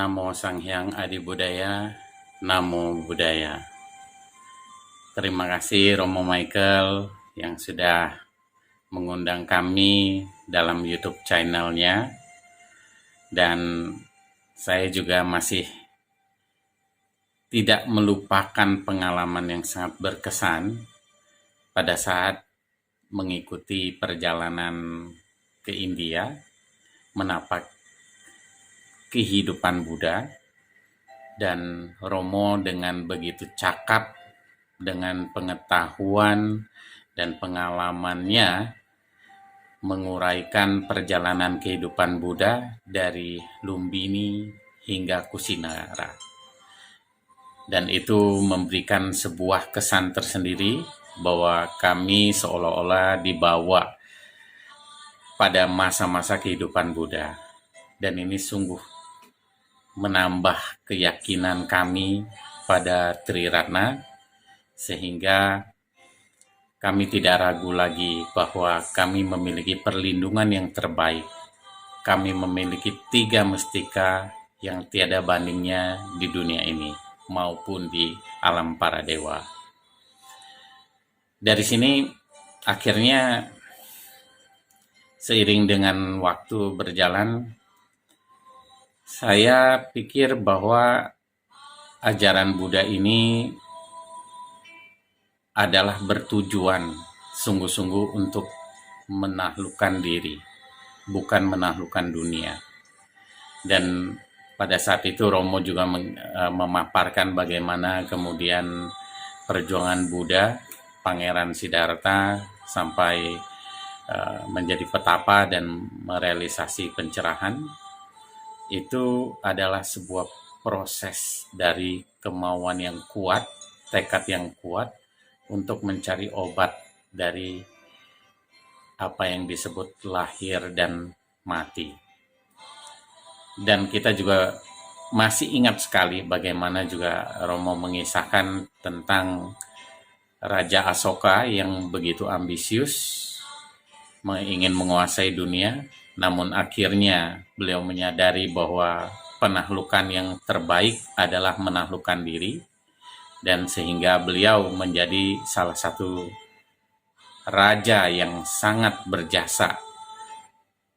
Namo Sang Hyang Adi Budaya, Namo Buddhaya. Terima kasih Romo Michael yang sudah mengundang kami dalam YouTube channelnya. Dan saya juga masih tidak melupakan pengalaman yang sangat berkesan pada saat mengikuti perjalanan ke India, menapak kehidupan Buddha, dan Romo dengan begitu cakap dengan pengetahuan dan pengalamannya menguraikan perjalanan kehidupan Buddha dari Lumbini hingga Kusinara. Dan itu memberikan sebuah kesan tersendiri bahwa kami seolah-olah dibawa pada masa-masa kehidupan Buddha. Dan ini sungguh menambah keyakinan kami pada Triratna, sehingga kami tidak ragu lagi bahwa kami memiliki perlindungan yang terbaik. Kami memiliki 3 mustika yang tiada bandingnya di dunia ini maupun di alam para dewa. Dari sini akhirnya seiring dengan waktu berjalan, saya pikir bahwa ajaran Buddha ini adalah bertujuan sungguh-sungguh untuk menaklukkan diri, bukan menaklukkan dunia. Dan pada saat itu Romo juga memaparkan bagaimana kemudian perjuangan Buddha, Pangeran Siddhartha, sampai menjadi petapa dan merealisasi pencerahan. Itu adalah sebuah proses dari kemauan yang kuat, tekad yang kuat untuk mencari obat dari apa yang disebut lahir dan mati. Dan kita juga masih ingat sekali bagaimana juga Romo mengisahkan tentang Raja Asoka yang begitu ambisius, ingin menguasai dunia, namun akhirnya beliau menyadari bahwa penaklukan yang terbaik adalah menaklukkan diri, dan sehingga beliau menjadi salah satu raja yang sangat berjasa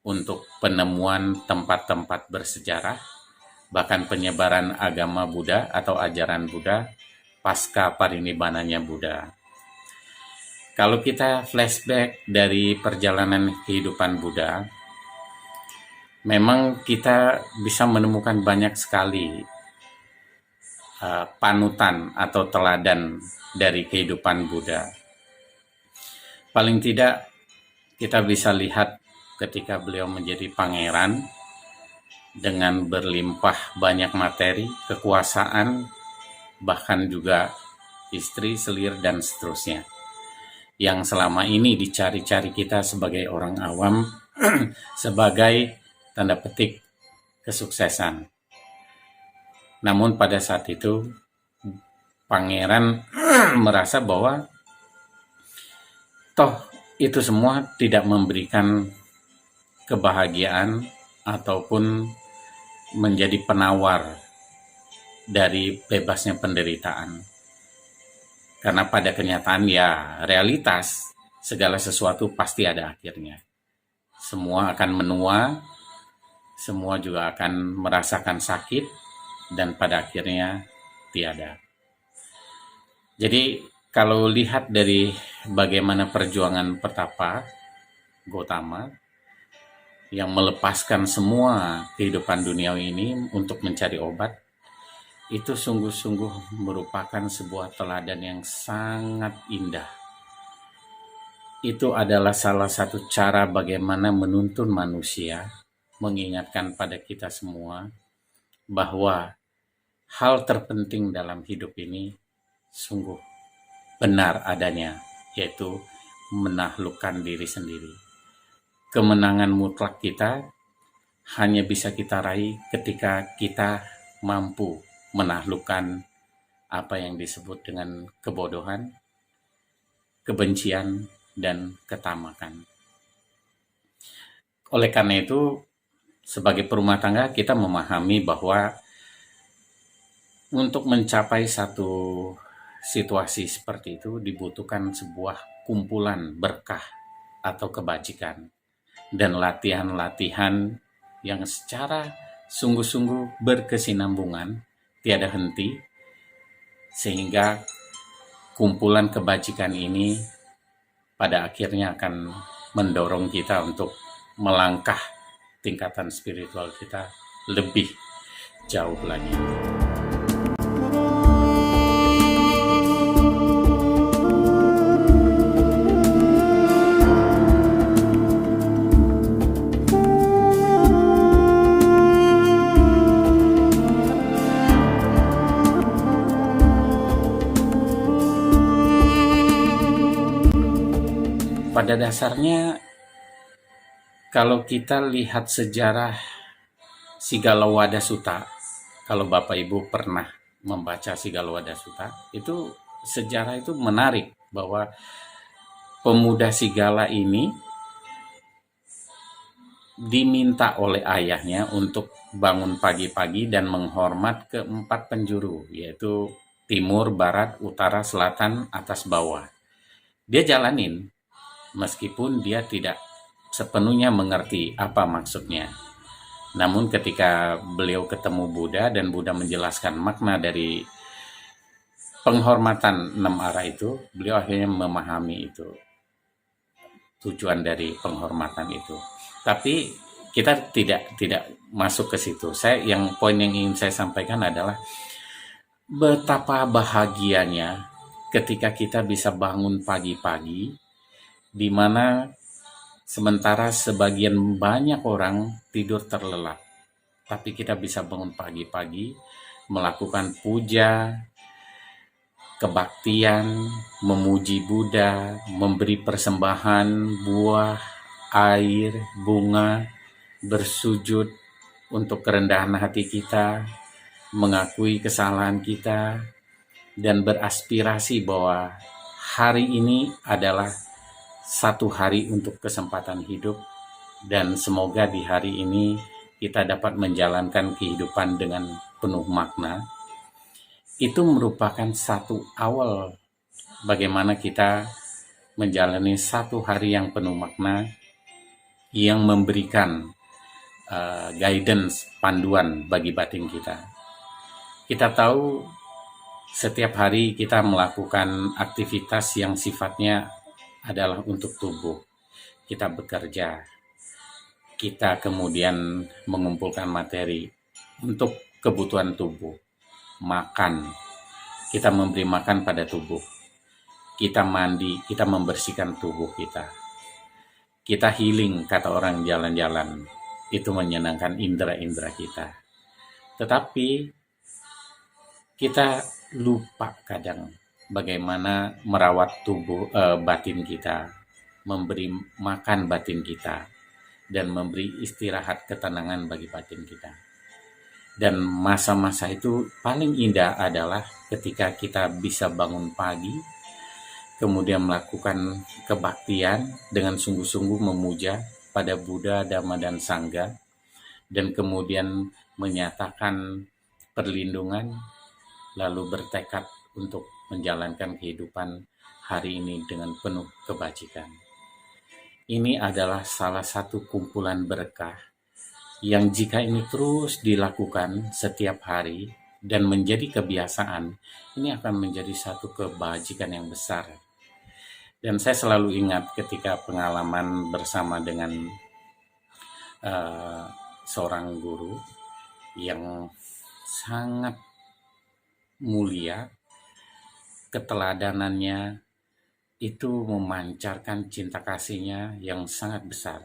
untuk penemuan tempat-tempat bersejarah, bahkan penyebaran agama Buddha atau ajaran Buddha pasca parinibbananya Buddha. Kalau kita flashback dari perjalanan kehidupan Buddha, memang kita bisa menemukan banyak sekali panutan atau teladan dari kehidupan Buddha. Paling tidak kita bisa lihat ketika beliau menjadi pangeran dengan berlimpah banyak materi, kekuasaan, bahkan juga istri, selir, dan seterusnya, yang selama ini dicari-cari kita sebagai orang awam sebagai tanda petik kesuksesan. Namun pada saat itu pangeran merasa bahwa toh itu semua tidak memberikan kebahagiaan ataupun menjadi penawar dari bebasnya penderitaan. Karena pada kenyataan ya realitas, segala sesuatu pasti ada akhirnya. Semua akan menua, semua juga akan merasakan sakit, dan pada akhirnya tiada. Jadi kalau lihat dari bagaimana perjuangan petapa Gautama yang melepaskan semua kehidupan duniawi ini untuk mencari obat, itu sungguh-sungguh merupakan sebuah teladan yang sangat indah. Itu adalah salah satu cara bagaimana menuntun manusia, mengingatkan pada kita semua bahwa hal terpenting dalam hidup ini sungguh benar adanya, yaitu menaklukkan diri sendiri. Kemenangan mutlak kita hanya bisa kita raih ketika kita mampu menaklukkan apa yang disebut dengan kebodohan, kebencian, dan ketamakan. Oleh karena itu, sebagai perumah tangga kita memahami bahwa untuk mencapai satu situasi seperti itu dibutuhkan sebuah kumpulan berkah atau kebajikan dan latihan-latihan yang secara sungguh-sungguh berkesinambungan, tiada henti, sehingga kumpulan kebajikan ini pada akhirnya akan mendorong kita untuk melangkah tingkatan spiritual kita lebih jauh lagi. Pada dasarnya, kalau kita lihat sejarah Sigalowada Sutta, kalau Bapak Ibu pernah membaca Sigalowada Sutta, itu sejarah itu menarik bahwa pemuda Sigala ini diminta oleh ayahnya untuk bangun pagi-pagi dan menghormat keempat penjuru, yaitu timur, barat, utara, selatan, atas, bawah. Dia jalanin, meskipun dia tidak sepenuhnya mengerti apa maksudnya. Namun ketika beliau ketemu Buddha dan Buddha menjelaskan makna dari penghormatan 6 arah itu, beliau akhirnya memahami itu, tujuan dari penghormatan itu. Tapi kita tidak masuk ke situ. Poin yang ingin saya sampaikan adalah betapa bahagianya ketika kita bisa bangun pagi-pagi, di mana sementara sebagian banyak orang tidur terlelap, tapi kita bisa bangun pagi-pagi, melakukan puja, kebaktian, memuji Buddha, memberi persembahan, buah, air, bunga, bersujud untuk kerendahan hati kita, mengakui kesalahan kita, dan beraspirasi bahwa hari ini adalah satu hari untuk kesempatan hidup, dan semoga di hari ini kita dapat menjalankan kehidupan dengan penuh makna. Itu merupakan satu awal bagaimana kita menjalani satu hari yang penuh makna, yang memberikan guidance, panduan bagi batin kita. Kita tahu setiap hari kita melakukan aktivitas yang sifatnya adalah untuk tubuh. Kita bekerja, kita kemudian mengumpulkan materi untuk kebutuhan tubuh. Makan, kita memberi makan pada tubuh. Kita mandi, kita membersihkan tubuh kita. Kita healing, kata orang jalan-jalan. Itu menyenangkan indera-indera kita. Tetapi kita lupa kadang bagaimana merawat tubuh batin kita, memberi makan batin kita, dan memberi istirahat ketenangan bagi batin kita. Dan masa-masa itu paling indah adalah ketika kita bisa bangun pagi, kemudian melakukan kebaktian dengan sungguh-sungguh memuja pada Buddha, Dhamma, dan Sangha, dan kemudian menyatakan perlindungan, lalu bertekad untuk menjalankan kehidupan hari ini dengan penuh kebajikan. Ini adalah salah satu kumpulan berkah yang jika ini terus dilakukan setiap hari dan menjadi kebiasaan, ini akan menjadi satu kebajikan yang besar. Dan saya selalu ingat ketika pengalaman bersama dengan seorang guru yang sangat mulia, keteladanannya itu memancarkan cinta kasihnya yang sangat besar.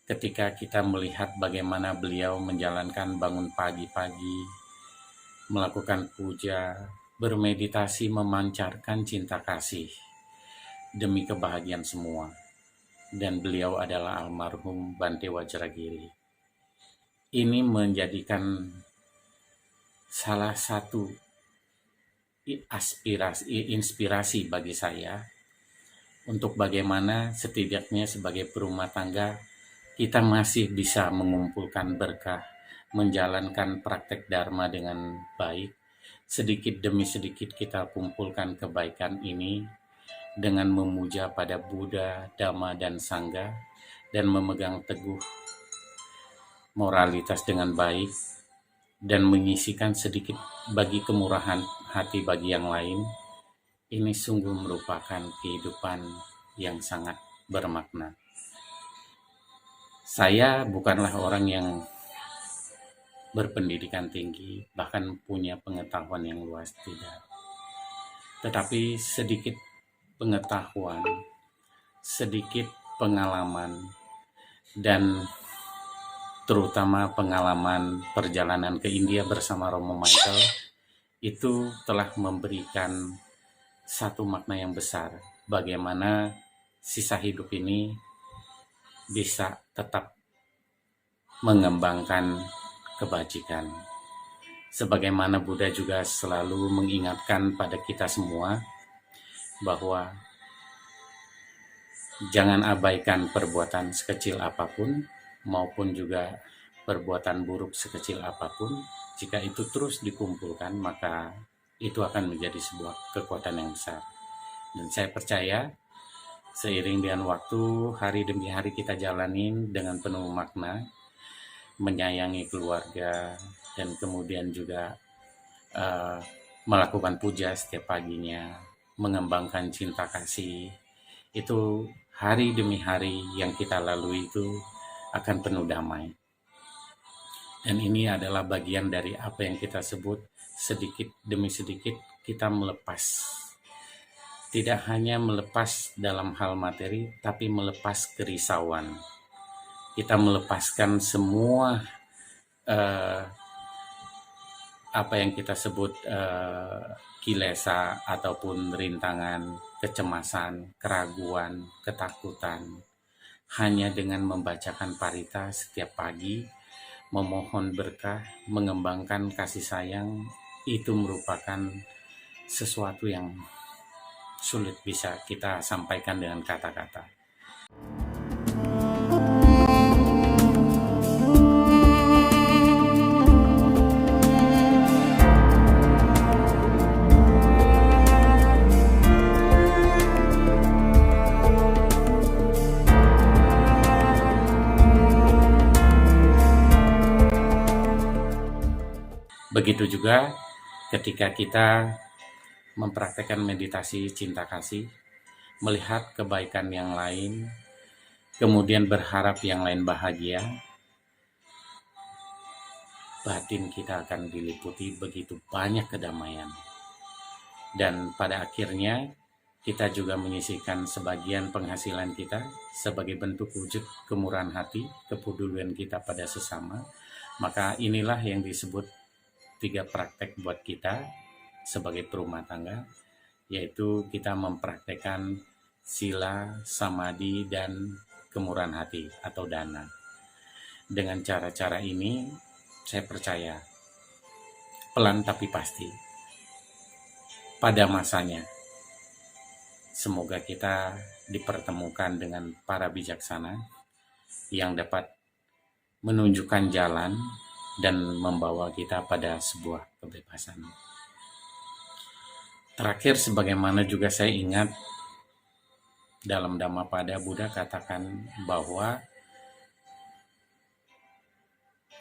Ketika kita melihat bagaimana beliau menjalankan bangun pagi-pagi, melakukan puja, bermeditasi, memancarkan cinta kasih demi kebahagiaan semua. Dan beliau adalah almarhum Bante Wajragiri. Ini menjadikan salah satu inspirasi bagi saya untuk bagaimana setidaknya sebagai perumah tangga kita masih bisa mengumpulkan berkah menjalankan praktek Dharma dengan baik, sedikit demi sedikit kita kumpulkan kebaikan ini dengan memuja pada Buddha, Dhamma, dan Sangha, dan memegang teguh moralitas dengan baik, dan mengisikan sedikit bagi kemurahan hati bagi yang lain, ini sungguh merupakan kehidupan yang sangat bermakna. Saya bukanlah orang yang berpendidikan tinggi, bahkan punya pengetahuan yang luas, tidak. Tetapi sedikit pengetahuan, sedikit pengalaman, dan terutama pengalaman perjalanan ke India bersama Romo Michael, itu telah memberikan satu makna yang besar, bagaimana sisa hidup ini bisa tetap mengembangkan kebajikan. Sebagaimana Buddha juga selalu mengingatkan pada kita semua bahwa jangan abaikan perbuatan sekecil apapun maupun juga perbuatan buruk sekecil apapun. Jika itu terus dikumpulkan, maka itu akan menjadi sebuah kekuatan yang besar. Dan saya percaya seiring dengan waktu, hari demi hari kita jalanin dengan penuh makna, menyayangi keluarga, dan kemudian juga melakukan puja setiap paginya, mengembangkan cinta kasih, itu hari demi hari yang kita lalui itu akan penuh damai. Dan ini adalah bagian dari apa yang kita sebut sedikit demi sedikit kita melepas. Tidak hanya melepas dalam hal materi, tapi melepas kerisauan. Kita melepaskan semua apa yang kita sebut kilesa ataupun rintangan, kecemasan, keraguan, ketakutan. Hanya dengan membacakan parita setiap pagi, memohon berkah, mengembangkan kasih sayang, itu merupakan sesuatu yang sulit bisa kita sampaikan dengan kata-kata. Begitu juga ketika kita mempraktekkan meditasi cinta kasih, melihat kebaikan yang lain, kemudian berharap yang lain bahagia, batin kita akan diliputi begitu banyak kedamaian. Dan pada akhirnya kita juga menyisihkan sebagian penghasilan kita sebagai bentuk wujud kemurahan hati, kepedulian kita pada sesama. Maka inilah yang disebut 3 praktek buat kita sebagai perumah tangga, yaitu kita mempraktekkan sila, samadhi, dan kemurahan hati atau dana. Dengan cara-cara ini, saya percaya pelan tapi pasti pada masanya semoga kita dipertemukan dengan para bijaksana yang dapat menunjukkan jalan dan membawa kita pada sebuah kebebasan. Terakhir, sebagaimana juga saya ingat dalam Dhammapada Buddha katakan bahwa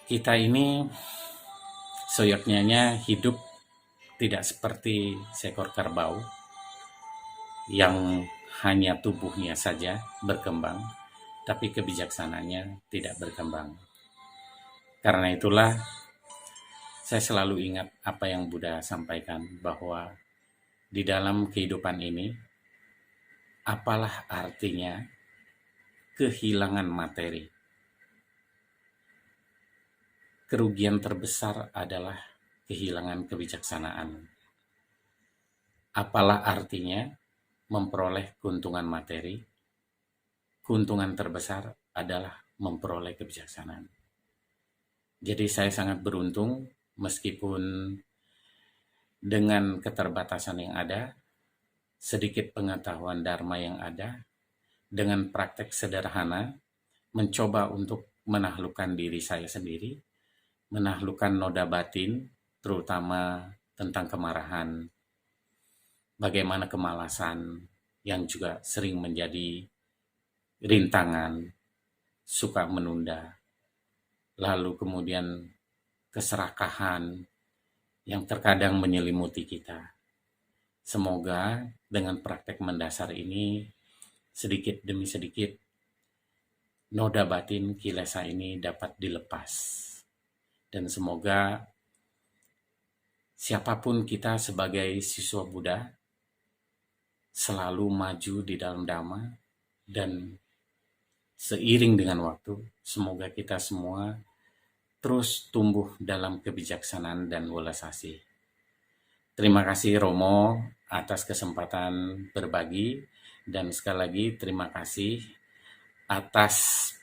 kita ini seyogyanya hidup tidak seperti seekor kerbau yang hanya tubuhnya saja berkembang, tapi kebijaksanaannya tidak berkembang. Karena itulah saya selalu ingat apa yang Buddha sampaikan, bahwa di dalam kehidupan ini, apalah artinya kehilangan materi? Kerugian terbesar adalah kehilangan kebijaksanaan. Apalah artinya memperoleh keuntungan materi? Keuntungan terbesar adalah memperoleh kebijaksanaan. Jadi saya sangat beruntung meskipun dengan keterbatasan yang ada, sedikit pengetahuan Dharma yang ada, dengan praktek sederhana, mencoba untuk menaklukkan diri saya sendiri, menaklukkan noda batin, terutama tentang kemarahan, bagaimana kemalasan yang juga sering menjadi rintangan, suka menunda, lalu kemudian keserakahan yang terkadang menyelimuti kita. Semoga dengan praktek mendasar ini, sedikit demi sedikit, noda batin kilesa ini dapat dilepas. Dan semoga siapapun kita sebagai siswa Buddha selalu maju di dalam Dhamma, dan seiring dengan waktu, semoga kita semua terus tumbuh dalam kebijaksanaan dan welas asih. Terima kasih Romo atas kesempatan berbagi, dan sekali lagi terima kasih atas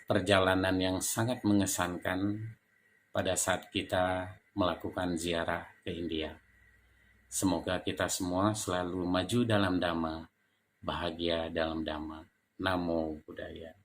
perjalanan yang sangat mengesankan pada saat kita melakukan ziarah ke India. Semoga kita semua selalu maju dalam Dhamma, bahagia dalam Dhamma. Namo Buddhaya.